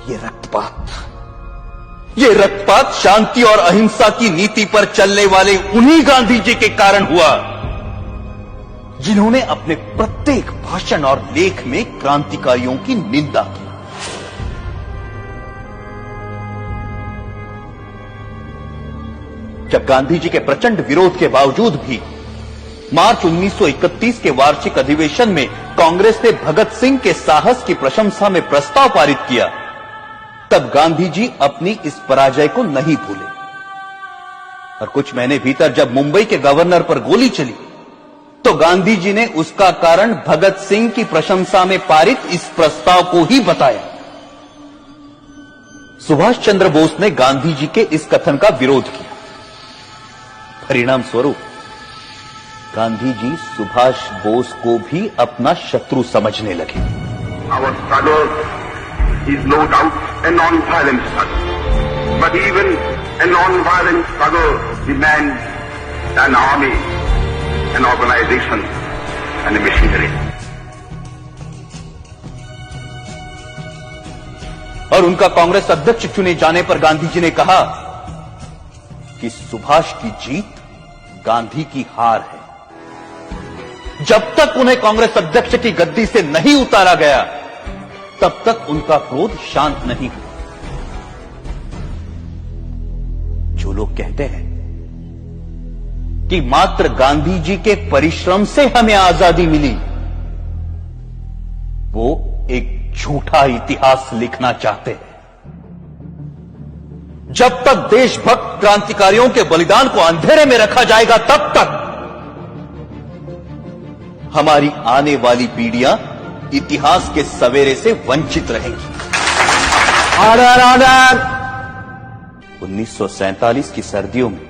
ये रक्तपात शांति और अहिंसा की नीति पर चलने वाले उन्हीं गांधी जी के कारण हुआ जिन्होंने अपने प्रत्येक भाषण और लेख में क्रांतिकारियों की निंदा की। जब गांधी जी के प्रचंड विरोध के बावजूद भी मार्च 1931 के वार्षिक अधिवेशन में कांग्रेस ने भगत सिंह के साहस की प्रशंसा में प्रस्ताव पारित किया, तब गांधी जी अपनी इस पराजय को नहीं भूले और कुछ महीने भीतर जब मुंबई के गवर्नर पर गोली चली तो गांधी जी ने उसका कारण भगत सिंह की प्रशंसा में पारित इस प्रस्ताव को ही बताया। सुभाष चंद्र बोस ने गांधी जी के इस कथन का विरोध किया। परिणाम स्वरूप गांधी जी सुभाष बोस को भी अपना शत्रु समझने लगे। Our struggle is no doubt a non-violent struggle, but even a non-violent struggle demands an army, an organization, and a machinery. और उनका कांग्रेस अध्यक्ष चुने जाने पर गांधी जी ने कहा कि सुभाष की जीत गांधी की हार है। जब तक उन्हें कांग्रेस अध्यक्ष की गद्दी से नहीं उतारा गया तब तक उनका क्रोध शांत नहीं हुआ। जो लोग कहते हैं कि मात्र गांधी जी के परिश्रम से हमें आजादी मिली, वो एक झूठा इतिहास लिखना चाहते हैं। जब तक देशभक्त क्रांतिकारियों के बलिदान को अंधेरे में रखा जाएगा तब तक हमारी आने वाली पीढ़ियां इतिहास के सवेरे से वंचित रहेंगी। Order order. 1947 की सर्दियों में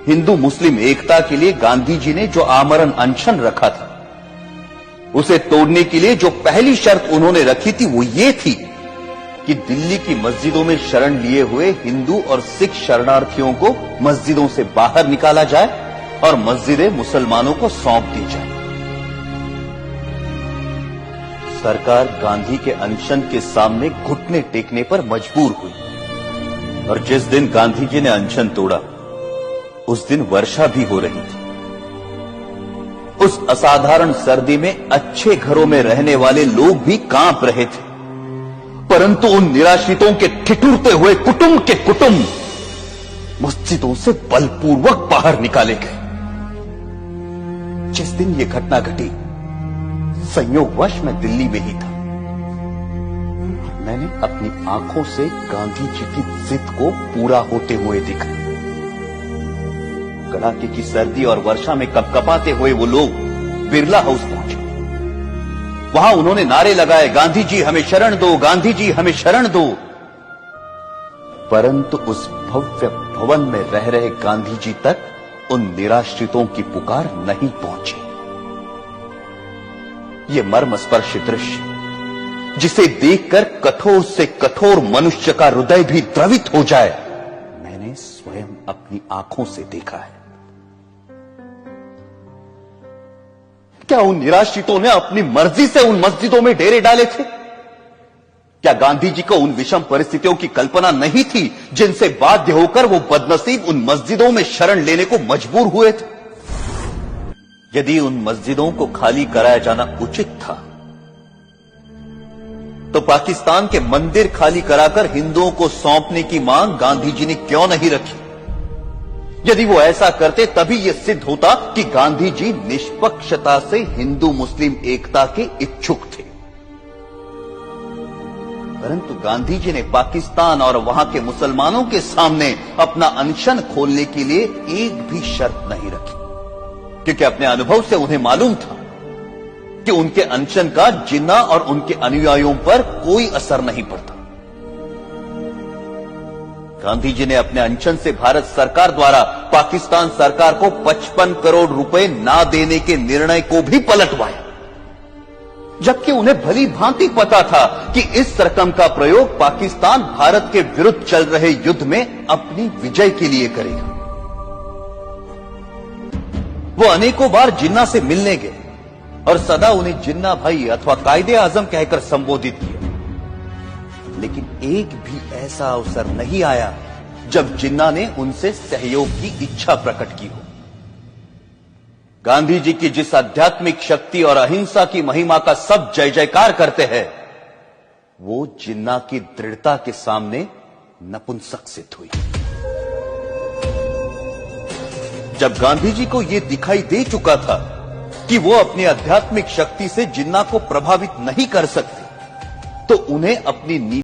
हिंदू मुस्लिम एकता के लिए गांधी जी ने जो आमरण अनशन रखा था, उसे तोड़ने के लिए जो पहली शर्त उन्होंने रखी थी वो ये थी कि दिल्ली की मस्जिदों में शरण लिए हुए हिंदू और सिख शरणार्थियों को मस्जिदों से बाहर निकाला जाए और मस्जिदें मुसलमानों को सौंप दी जाए। सरकार गांधी के अनशन के सामने घुटने टेकने पर मजबूर हुई और जिस दिन गांधी जी ने अनशन तोड़ा उस दिन वर्षा भी हो रही थी। उस असाधारण सर्दी में अच्छे घरों में रहने वाले लोग भी कांप रहे थे, परंतु उन निराश्रितों के ठिठुरते हुए कुटुंब के कुटुंब मस्जिदों से बलपूर्वक बाहर निकाले गए। जिस दिन यह घटना घटी संयोगवश मैं दिल्ली में ही था। मैंने अपनी आंखों से गांधी जी की जिद को पूरा होते हुए देखा। कड़ाके की सर्दी और वर्षा में कपकपाते हुए वो लोग बिरला हाउस पहुंचे। वहां उन्होंने नारे लगाए, गांधी जी हमें शरण दो, गांधी जी हमें शरण दो। परंतु उस भव्य भवन में रह रहे गांधी जी तक उन निराश्रितों की पुकार नहीं पहुंची। ये मर्मस्पर्शी दृश्य जिसे देखकर कठोर से कठोर मनुष्य का हृदय भी द्रवित हो जाए, मैंने स्वयं अपनी आंखों से देखा है। क्या उन निराश्रितों ने अपनी मर्जी से उन मस्जिदों में डेरे डाले थे? क्या गांधी जी को उन विषम परिस्थितियों की कल्पना नहीं थी जिनसे बाध्य होकर वो बदनसीब उन मस्जिदों में शरण लेने को मजबूर हुए थे? यदि उन मस्जिदों को खाली कराया जाना उचित था तो पाकिस्तान के मंदिर खाली कराकर हिंदुओं को सौंपने की मांग गांधी जी ने क्यों नहीं रखी? यदि वो ऐसा करते तभी यह सिद्ध होता कि गांधी जी निष्पक्षता से हिंदू मुस्लिम एकता के इच्छुक थे। परंतु गांधी जी ने पाकिस्तान और वहां के मुसलमानों के सामने अपना अनशन खोलने के लिए एक भी शर्त नहीं रखी, क्योंकि अपने अनुभव से उन्हें मालूम था कि उनके अनशन का जिन्ना और उनके अनुयायियों पर कोई असर नहीं पड़ता। गांधी जी ने अपने अनशन से भारत सरकार द्वारा पाकिस्तान सरकार को 55 करोड़ रुपए ना देने के निर्णय को भी पलटवाया, जबकि उन्हें भली भांति पता था कि इस रकम का प्रयोग पाकिस्तान भारत के विरुद्ध चल रहे युद्ध में अपनी विजय के लिए करेगा। वो अनेकों बार जिन्ना से मिलने गए और सदा उन्हें जिन्ना भाई अथवा कायदे आजम कहकर संबोधित किया, लेकिन एक भी ऐसा अवसर नहीं आया जब जिन्ना ने उनसे सहयोग की इच्छा प्रकट की हो। गांधी जी की जिस आध्यात्मिक शक्ति और अहिंसा की महिमा का सब जय जयकार करते हैं, वो जिन्ना की दृढ़ता के सामने नपुंसक सिद्ध हुई। जब गांधी जी को यह दिखाई दे चुका था कि वो अपनी आध्यात्मिक शक्ति से जिन्ना को प्रभावित नहीं कर सकते, तो उन्हें अपनी